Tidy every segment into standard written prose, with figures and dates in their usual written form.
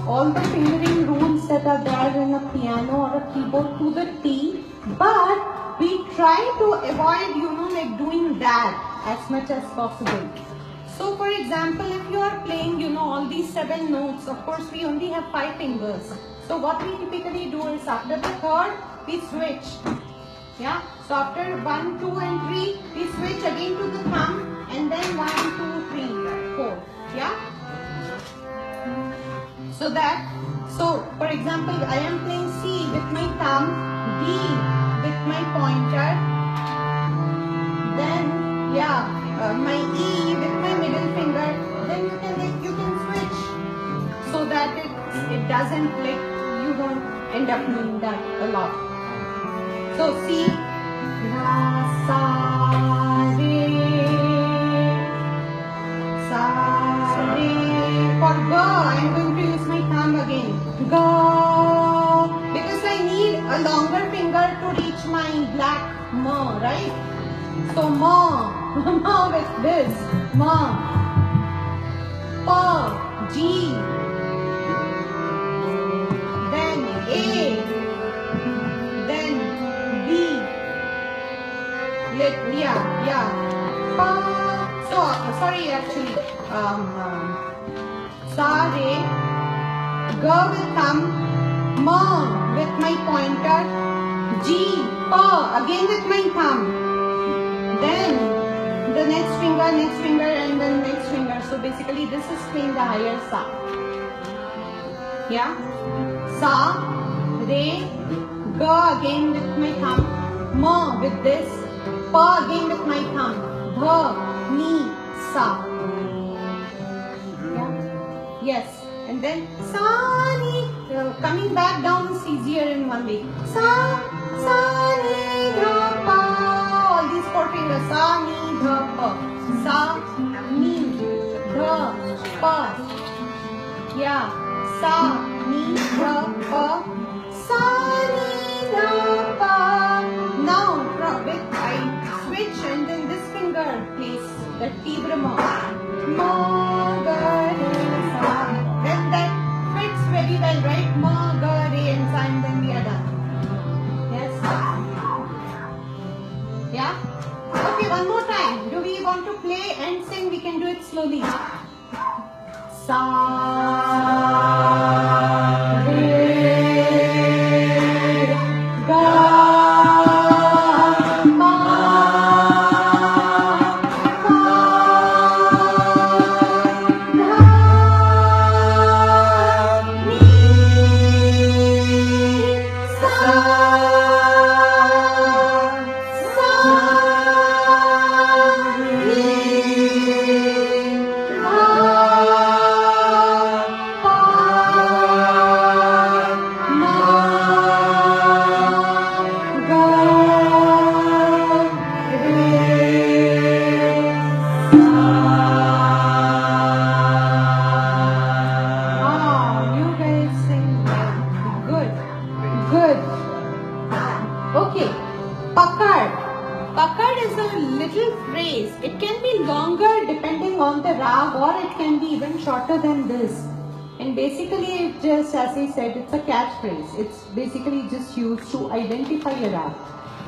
all the fingering rules that are there in a piano or a keyboard to the T, but we try to avoid, like doing that as much as possible. So for example, if you are playing, all these 7 notes, of course we only have 5 fingers. So what we typically do is after the third, we switch. Yeah. So after 1, 2 and 3, we switch again to the thumb and then 1, 2, 3, 4. Yeah. So for example, I am playing C with my thumb, D with my pointer, then my E with my middle finger. Then you can switch so that it doesn't you don't end up doing that a lot. So C, La, Sa, Re, Sa, Re. For Ga, I'm going to use my thumb again. Ga, because I need a longer finger to reach my black Ma, right? So Ma, Ma with this, Ma. Pa, G. Then A. Then B. Pa. So sorry, actually. Sa, Re. Ga with thumb. Ma with my pointer. G. Pa again with my thumb. Then the next finger and then next finger. So basically this is playing the higher Sa. Yeah. Sa, Re, Ga again with my thumb. Ma with this. Pa again with my thumb. Dha, Ni, Sa. Yeah. Yes. And then Sa, Ni. Coming back down is easier in one way. Sa, Ni, Dha, Pa. All these 4 fingers. Sa, Ni, Dha, Pa. Sa, Ni, Dha, Pa. Yeah. Sa, Ni, Dha, Pa. Sa, Ni, Dha, Pa. Now, I switch and then this finger plays that Tibra Ma. Ma, Ga, Re, Sa. Then that fits very well, right? Ma, Ga, Re, and Sa, and then we are done. Yes. Yeah? Okay, one more time. Do we want to play and sing? We can do it slowly. Sa, Re, Ga, Ma, Pa, Dha, Ni, Sa, Sa, Ni, Dha, Pa, Ma, Ga, Re, Sa. You guys sing well. Good. Good. Okay. Pakad. Pakad is a little phrase. It can be longer depending on the rag, or it can be even shorter than this. And basically, it just, as I said, it's a catchphrase. It's basically just used to identify a rag.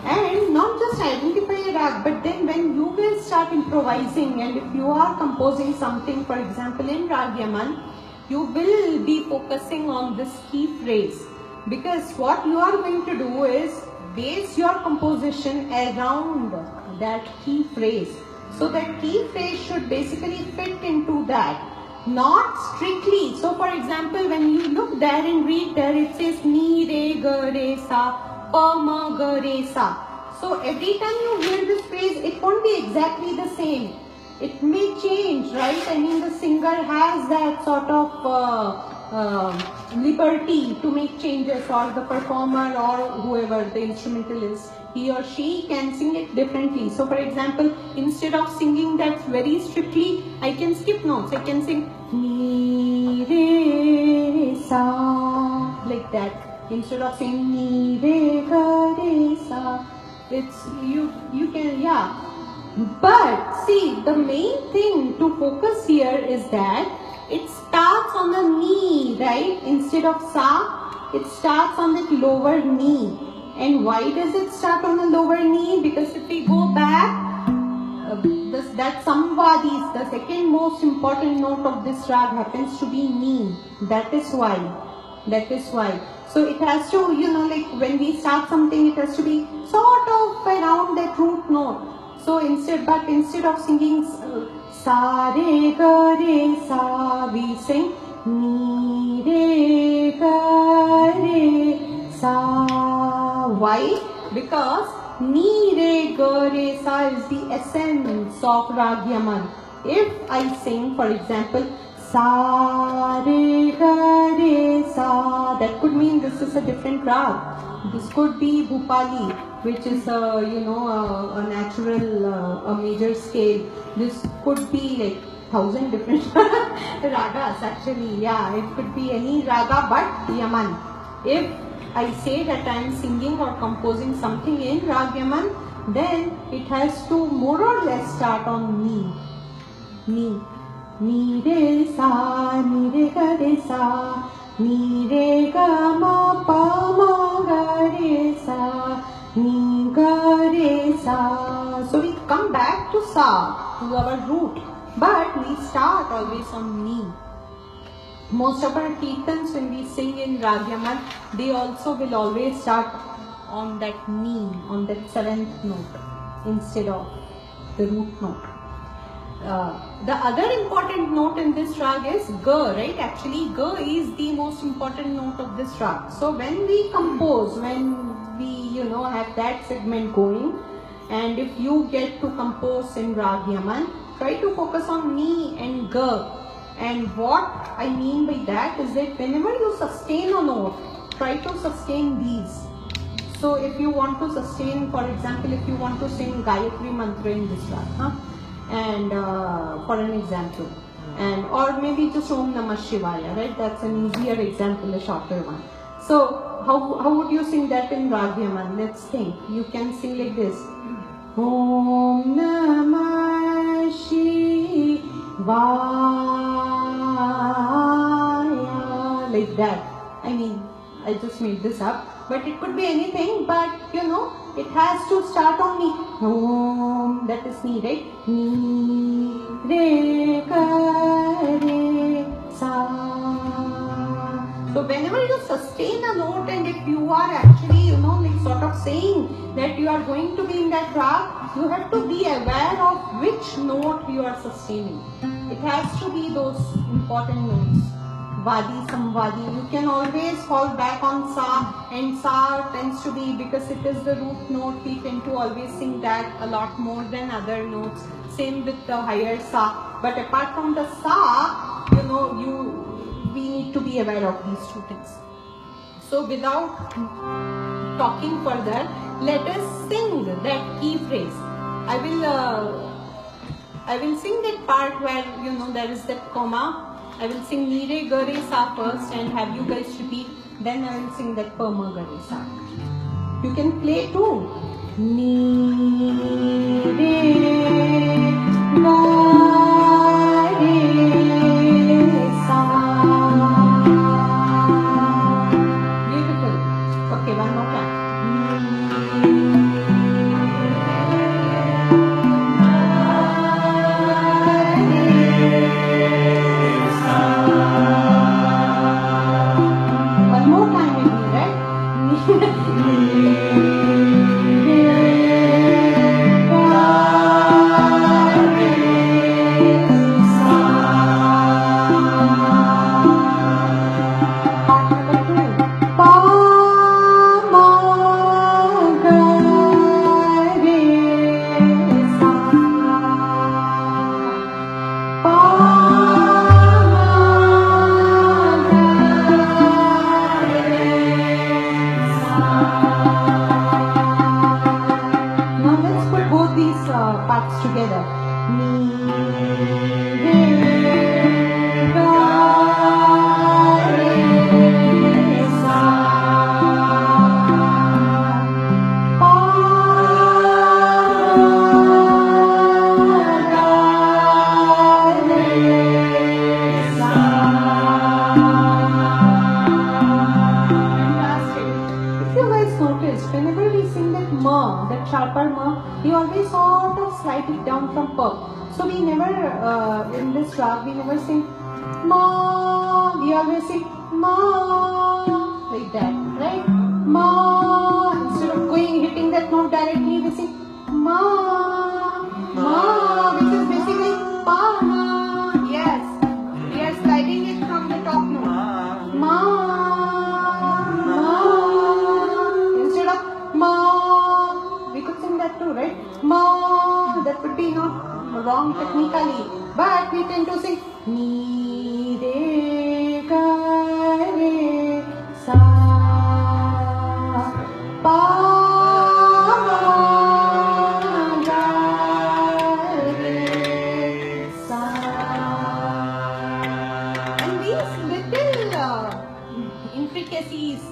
And not just identify a rag, but then when you will start improvising, and if you are composing something, for example, in Rag Yaman, you will be focusing on this key phrase. Because what you are going to do is base your composition around that key phrase. So that key phrase should basically fit into that. Not strictly. So for example, when you look there and read there, it says Ni, Re, Ga, Re, Sa, Pa, Ma, Ga, Re, Sa. So every time you hear this phrase, it won't be exactly the same. It may change, right? I mean, the singer has that sort of liberty to make changes, or the performer or whoever the instrumentalist, he or she can sing it differently. So for example, instead of singing that very strictly, I can skip notes. I can sing Ni, Re, Sa, like that. Instead of saying Ni, Re, Ga, Re, Sa. It's, you can, yeah. But see, the main thing to focus here is that it starts starts on the knee, right? Instead of sa, it starts on the lower knee. And why does it start on the lower knee? Because if we go back, that samvadis, the second most important note of this rag happens to be knee. That is why. That is why. So it has to, like when we start something, it has to be sort of around that root note. So instead of singing sa re ga re sa, we sing ni re ga re sa. Why? Because ni re ga re sa is the essence of Rag Yaman. If I sing, for example, sa re ga re sa, that could mean this is a different rag. This could be Bhupali, which is a natural, a major scale. This could be like 1,000 different ragas actually. Yeah, it could be any raga but Yaman. If I say that I am singing or composing something in Rag Yaman, then it has to more or less start on ni. Ni. Ni re sa, ni re ga re sa, ni re ga ma pa ma ga re sa, ni ga re sa. So we come back to sa, to our root, but we start always on ni. Most of our kirtans, when we sing in Rag Yaman, they also will always start on that ni, on that seventh note instead of the root note. The other important note in this rag is ga, right? Actually, ga is the most important note of this rag. So when we compose, when we have that segment going, and if you get to compose in Rag Yaman, try to focus on ni and ga. And what I mean by that is that whenever you sustain a note, try to sustain these. So if you want to sustain, for example, if you want to sing Gayatri Mantra in this rag, and for an example, and or maybe just Om Namah Shivaya, right? That's an easier example, a shorter one. So how would you sing that in Rag Yaman? Let's think. You can sing like this: Om Namah Shivaya, like that. I mean, I just made this up, but it could be anything. But it has to start on ni. Om, that is ni, right? Ni re ga re sa. So whenever you sustain a note, and if you are actually like sort of saying that you are going to be in that rag, you have to be aware of which note you are sustaining. It has to be those important notes. Vadi, Samvadi. You can always fall back on sa, and sa tends to be, because it is the root note, we tend to always sing that a lot more than other notes. Same with the higher sa. But apart from the sa, we need to be aware of these two things. So without talking further, let us sing that key phrase. I will sing that part where there is that comma. I will sing ni re ga re sa first and have you guys repeat. Then I will sing that pa ma ga re sa. You can play too. Ni re ga re sa. Beautiful. Okay, one more time. we always sort of slide it down from perk. So we never, in this rag, we never sing ma, we always sing ma, like that, right? Ma, instead of hitting that note directly, we sing ma, ma, which is basically pa, ma. Yes, we are sliding it from the top note. Ma, ma, instead of ma, we could sing that too, right? Ma, that would be not wrong technically, but we tend to sing ni, re, ga, re, sa, pa.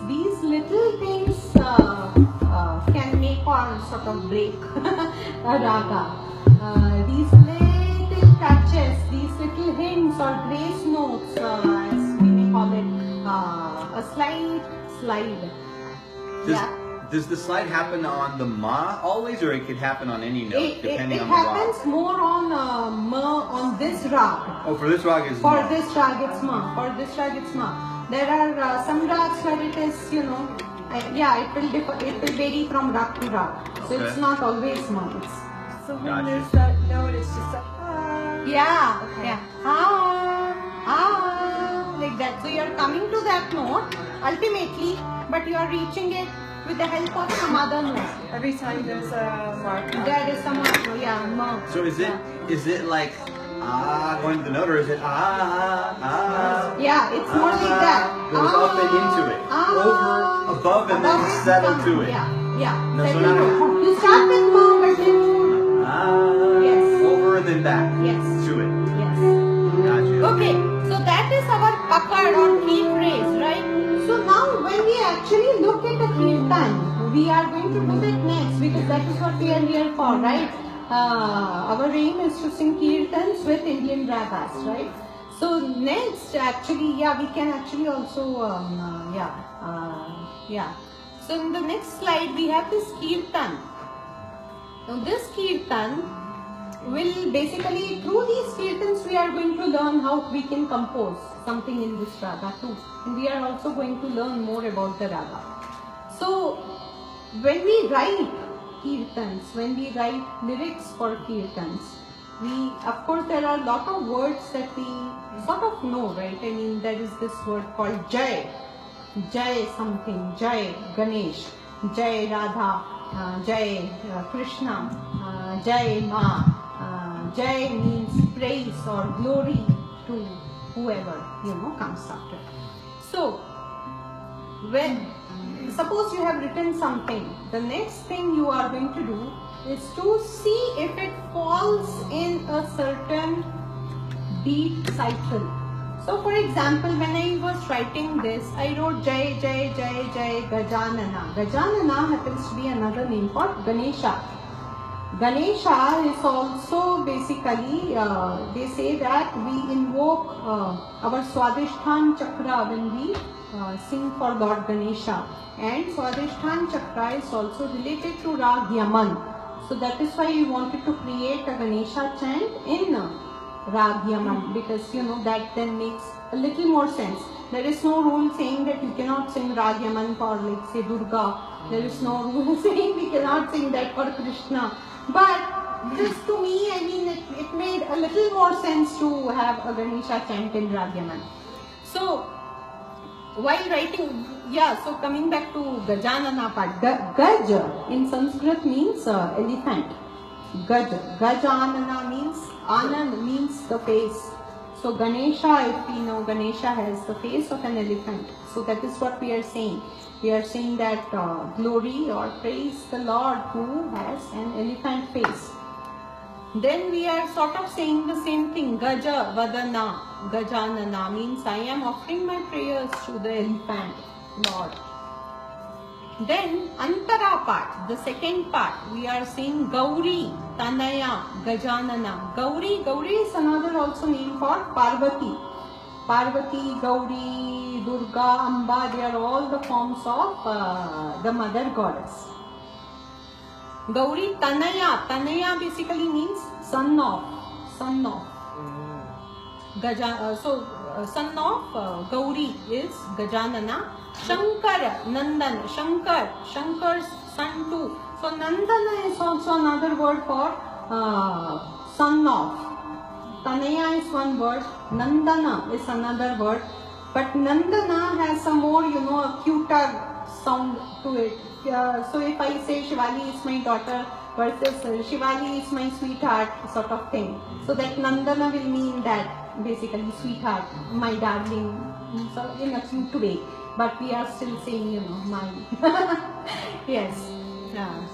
These little things can make or sort of break a raga. These little touches, these little hints or grace notes, as we may call it, a slight slide. Does the slide happen on the ma always, or it could happen on any note depending on the rag? It happens more on ma on this rag. Oh, for this rag is for ma. This rag it's ma. For this rag it's ma. There are some rags where it is, it will differ, it will vary from rag to rag. So it's not always ma. So when there's that note, it's just a ah. Yeah, okay. Yeah. Like that. So you're coming to that note ultimately, but you are reaching it with the help of some other note. Every time there's a mark. There is some mark, ma. So is it like going to the note, or is it Yeah, it's more like that. Goes up and into it, over, above, and then settle to it. Yeah. No, so now you start with ma, but then yes, over and then back. Yes. To it. Yes. Gotcha. Okay, so that is our pakad or key phrase, right? So now when we actually look at the kirtan, we are going to do that next because that is what we are here for, right? Our aim is to sing kirtans with Indian ragas, right? So next, actually, we can actually also, So in the next slide, we have this kirtan. Now this kirtan will basically, through these kirtans, we are going to learn how we can compose something in this raga too. And we are also going to learn more about the raga. So when we write kirtans, when we write lyrics for kirtans, of course there are a lot of words that we sort of know, right? I mean, there is this word called Jai, Jai something, Jai Ganesh, Jai Radha, Jai Krishna, Jai Ma. Jai means praise or glory to whoever, comes after. So, suppose you have written something, the next thing you are going to do is to see if it falls in a certain beat cycle. So for example, when I was writing this, I wrote Jai Jai Jai Jai Gajanana. Gajanana happens to be another name for Ganesha. Ganesha is also basically, they say that we invoke our Swadhisthana Chakra when we sing for Lord Ganesha. And Swadhisthana Chakra is also related to Rag Yaman. So that is why we wanted to create a Ganesha chant in Rag Yaman, because that then makes a little more sense. There is no rule saying that you cannot sing Rag Yaman for, like, say, Durga. There is no rule saying we cannot sing that for Krishna. But just to me, I mean, it made a little more sense to have a Ganesha chant in Rag Yaman. So while writing, so coming back to Gajanana part, Gaj in Sanskrit means elephant. Gajanana means, Anand means the face. So Ganesha, if we know, Ganesha has the face of an elephant. So that is what we are saying. We are saying that glory or praise the Lord who has an elephant face. Then we are sort of saying the same thing. Gaja Vadana, Gajanana means I am offering my prayers to the elephant Lord. Then Antara part, the second part, we are saying Gauri, Tanaya, Gajanana. Gauri is another also name for Parvati. Parvati, Gauri, Durga, Amba, they are all the forms of the mother goddess. Gauri Tanaya. Tanaya basically means son of. Son of. Son of Gauri is Gajanana. Shankar, Nandan. Shankar's son too. So Nandana is also another word for son of. Tanaya is one word. Nandana is another word. But Nandana has a more, a cuter sound to it. So if I say Shivali is my daughter versus Shivali is my sweetheart sort of thing. So that Nandana will mean that basically sweetheart, my darling, so in a cute way. But we are still saying, my. Yes.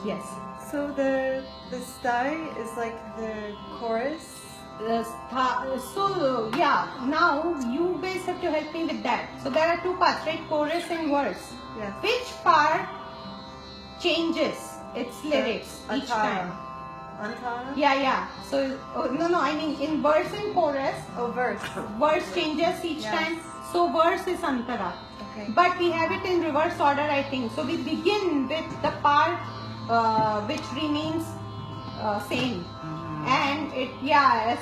Yes. So the stai is like the chorus? So yeah, now you guys have to help me with that. So there are two parts, right? Chorus and verse. Yes. Which part changes its lyrics each time? Antara? Yeah. So no, I mean in verse and chorus. Oh, verse. Verse changes each time. So verse is antara. Okay. But we have it in reverse order, I think. So we begin with the part which remains same. And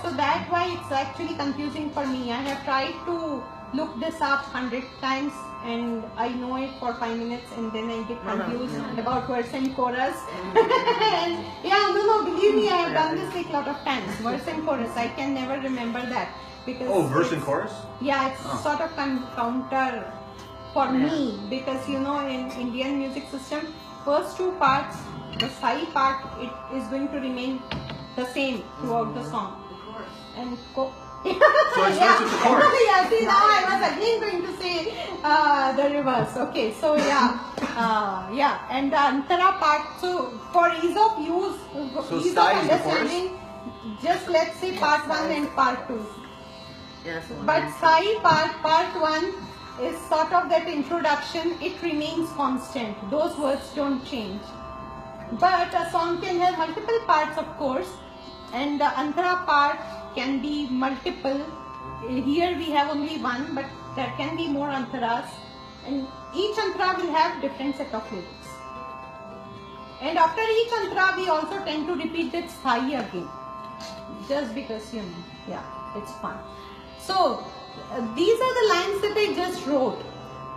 so that's why it's actually confusing for me. I have tried to look this up 100 times and I know it for 5 minutes and then I get confused about verse and chorus. And believe me, I have done this like a lot of times. Verse and chorus, I can never remember that. Because verse and chorus? Yeah, it's sort of counter for me because in Indian music system, first two parts, the sai part, it is going to remain the same throughout the song. And so it starts with the chorus. Yeah, see now I was again going to say the reverse. Okay, so and the antara part, so for ease of use, ease of understanding, just let's say part 1 and part 2. Yes. But sai part 1 is sort of that introduction, it remains constant. Those words don't change. But a song can have multiple parts, of course, and the antara part can be multiple. Here we have only one, but there can be more antaras, and each antara will have different set of lyrics. And after each antara, we also tend to repeat that sai again, just because it's fun. So these are the lines that I just wrote.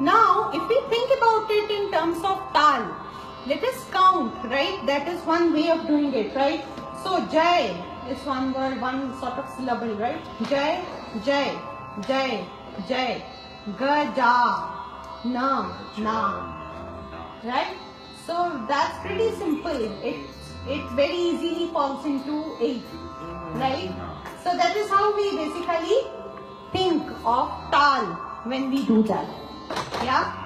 Now, if we think about it in terms of tal, let us count, right? That is one way of doing it, right? So Jai is one word, one sort of syllable, right? Jai, Jai, Jai, Jai, Gaja, Na, right? So that's pretty simple. It very easily falls into 8, right? So that is how we basically think of tal when we do that. Yeah.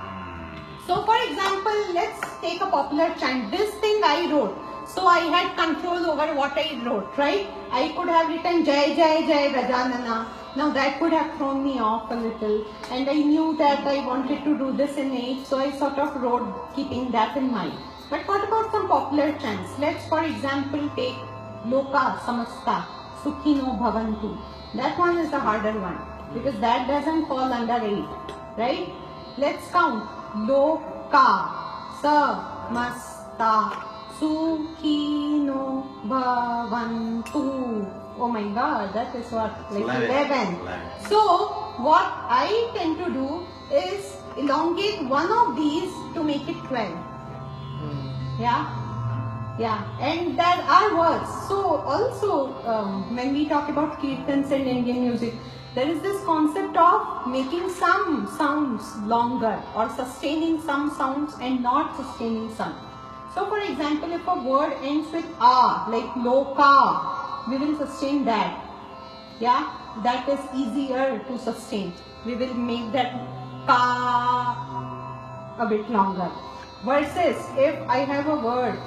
So for example, let's take a popular chant. This thing I wrote. So I had control over what I wrote, right? I could have written Jai Jai Jai Gajanana. Now that could have thrown me off a little. And I knew that I wanted to do this in 8. So I sort of wrote keeping that in mind. But what about some popular chants? Let's for example take Loka Samasta Sukhino Bhavantu. That one is the harder one. Because that doesn't fall under 8. Right? Let's count. Loka Samasta Sukhino Bhavantu. Oh my God, that is what, like 11. So what I tend to do is elongate one of these to make it 12. Yeah, and there are words. So also when we talk about kirtans and Indian music, there is this concept of making some sounds longer or sustaining some sounds and not sustaining some. So for example, if a word ends with a, like loka, we will sustain that. Yeah, that is easier to sustain. We will make that ka a bit longer. Versus if I have a word,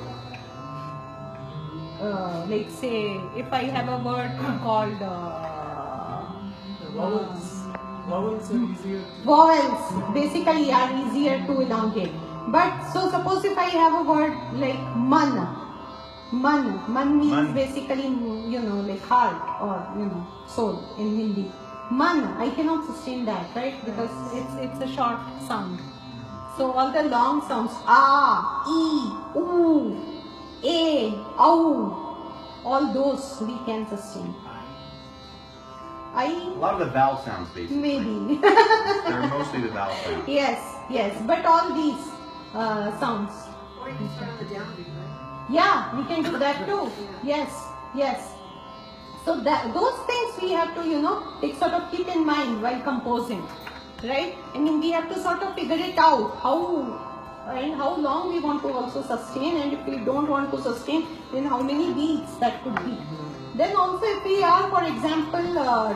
like say, if I have a word called Vowels are easier to... Vowels basically are easier to elongate. But so suppose if I have a word like man means basically, like heart or, soul in Hindi. Man, I cannot sustain that, right? Because it's a short sound. So all the long sounds, a, e, oo, A, Au, all those we can sustain. A lot of the vowel sounds, basically. Maybe. They're mostly the vowel sounds. Yes, but all these sounds. Or you can start on the downbeat, right? Yeah, we can do that too. Yes. So those things we have to, sort of keep in mind while composing, right? I mean, we have to sort of figure it out how long we want to also sustain, and if we don't want to sustain, then how many beats that could be. Then also if we are, for example,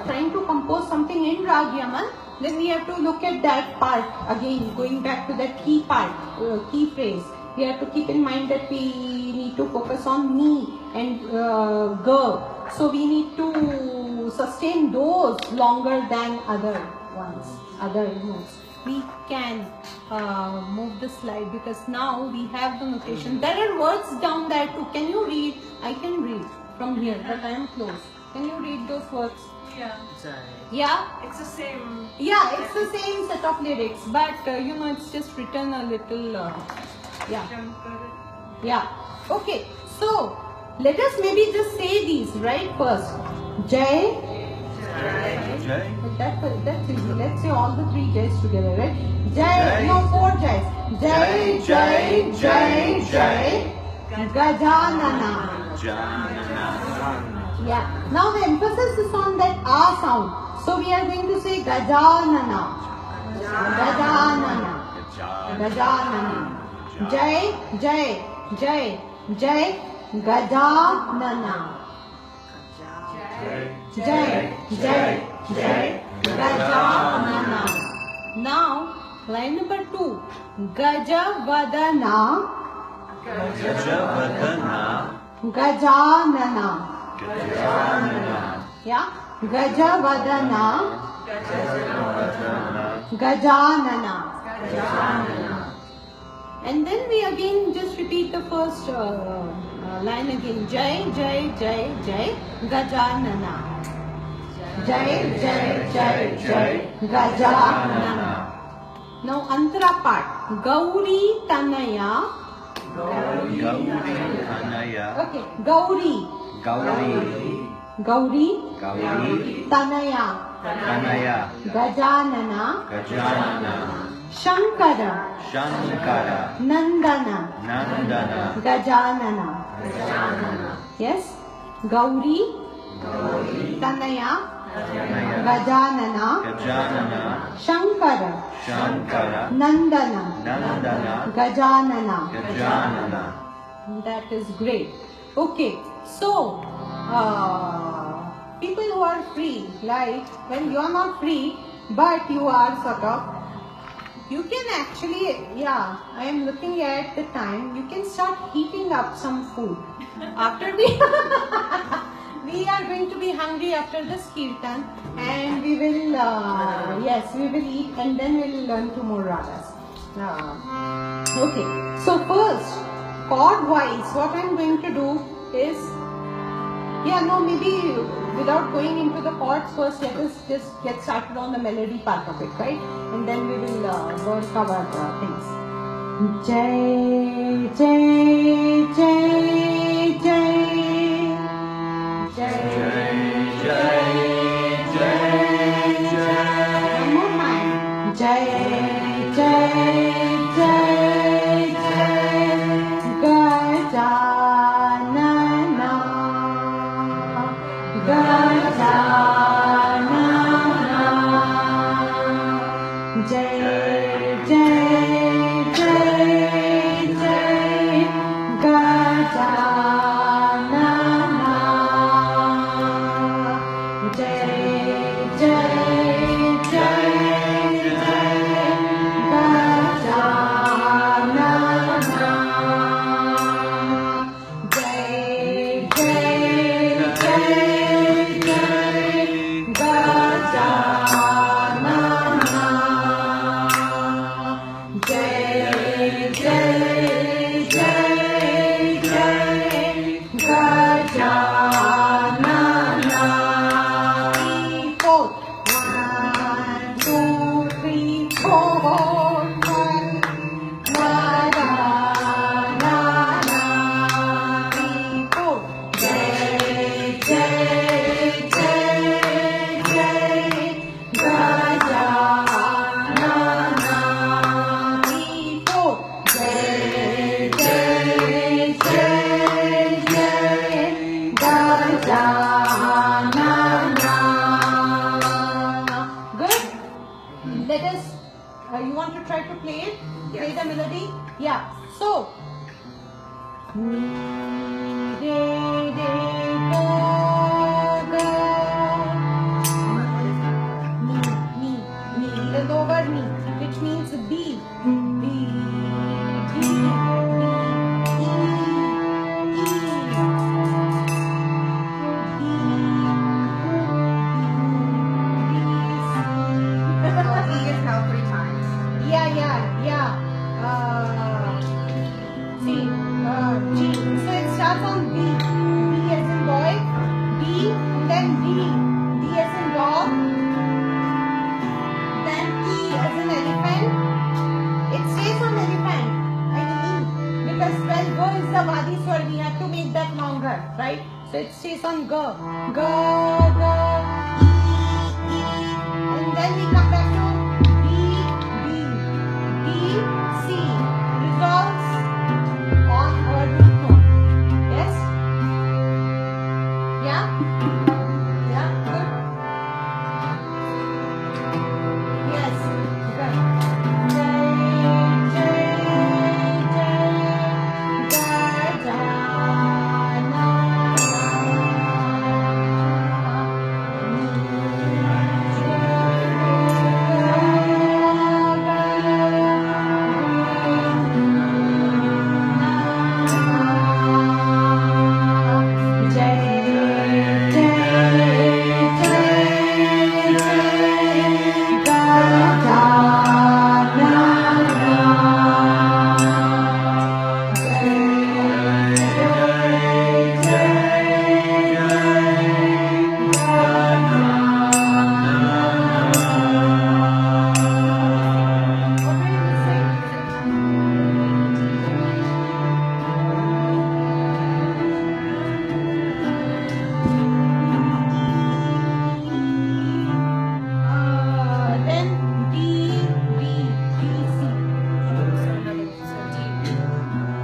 trying to compose something in Rag Yaman, then we have to look at that part again, going back to that key part, key phrase. We have to keep in mind that we need to focus on ni and ga. So we need to sustain those longer than other ones, other notes. We can move the slide because now we have the notation. There are words down there too. Can you read? I can read from here, but I am close. Can you read those words? Yeah. Yeah? It's the same. Yeah, it's the same set of lyrics, but it's just written a little, yeah. Okay, so let us maybe just say these, right, first. Jai. Jai. That's easy. Let's say all the three Jays together, right? Jai. No, 4 Jays. Jai, Jai, Jai, Jai. Gajanana. Yeah. Now the emphasis is on that A sound. So we are going to say Gajanana. Gajanana. Gajanana. Jai, Jai, Jai, Jai, Gajanana. Jai, Jai, Jai, Gajanana. Now, line number 2. Gajavadana. Gajavadana. Gajanana. Gajanana. Yeah? Gajavadana. Gajanana. Gajanana. And then we again just repeat the first line again. Jai, Jai, Jai, Jai, Gajanana. Jai, Jai, Jai, Jai, Gajanana. Now Antara part. Gauri Tanaya. Gauri Tanaya. Okay. Gauri. Gauri. Gauri. Gauri. Tanaya. Tanaya. Gajanana. Gajanana. Shankara. Shankara. Nandana. Nandana. Gajanana. Gajanana. Yes? Gauri. Gauri. Tanaya. Tanaya. Gajanana. Gajanana. Shankara. Shankara. Nandana. Nandana. Gajanana. Gajanana. That is great. Okay. So, people who are free, like when you are not free, but you are sort of, you can actually, I am looking at the time, you can start heating up some food. After we are going to be hungry after this kirtan, and we will, we will eat, and then we will learn 2 more ragas. Okay, so first, chord wise, what I am going to do is, maybe without going into the chords first, let us just get started on the melody part of it, right? And then we will work our things. Jai, Jai, Jai, Jai, Jai, Jai, Jai, Jai. One more time. Jai, Jai, Jai, Jai, Gajanana. Jai, Jai, Jai, Jai, Gajanana. try to play it? Yes. Play the melody? Yeah. So, mi, re, re, ga, ga. Me, the lower me, which means B, B, D, D, E, E, So E is held 3 times. yeah. G. So it starts on B. B as in boy, B, then D. D as in dog, then E as in elephant. It stays on elephant, and E, because when Go is the Vadi swar, we have to make that longer, right? So it stays on Ga, Ga, Ga, E, and then we come back to B, B, D, C. Resolves on our root note. Yes? Yeah? Yeah? Good? Yes. Good. Jai, Jai, Jai, Gharana. Then D, B, D, C.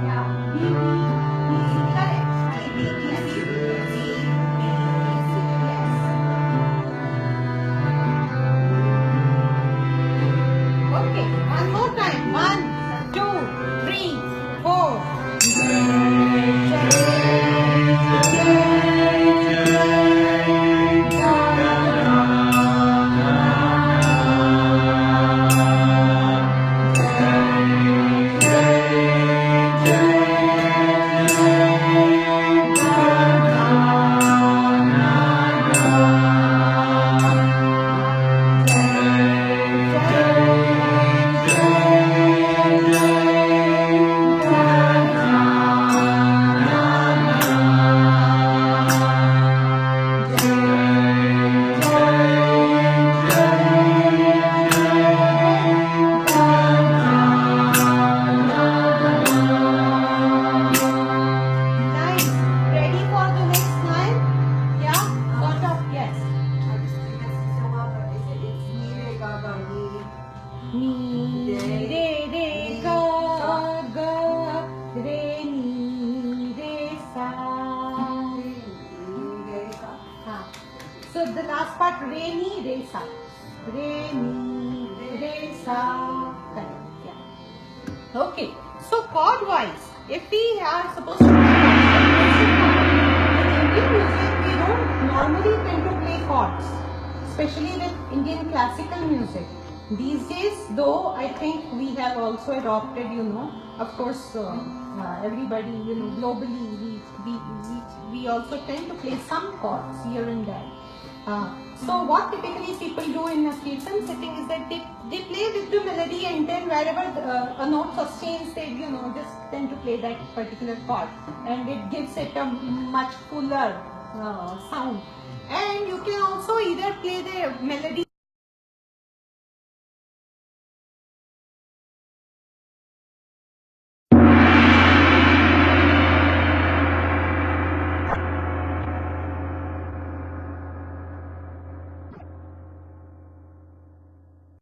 Yeah, B, B, C, correct. B, B, C, D, B, C, yes. Okay, one more time. 1, 2, 3, 4. Nice. Ready for the next line? Yeah? Sort of, yes. I just think that's so well, but it's me, re, ga, ga, me. Mi, re, re, ga, ga, re, mi, re, sa. Ha. So the last part, re, mi, re, sa. Re, mi, re, sa. Correct, yeah. Okay. So chord wise, if we are supposed to play in Indian music, we don't normally tend to play chords, especially with Indian classical music. These days, though, I think we have also adopted, of course, everybody, globally, we also tend to play some chords here and there. So what typically people do in a kirtan setting is that they play with the melody, and then wherever a note sustains, they just tend to play that particular chord, and it gives it a much fuller sound. And you can also either play the melody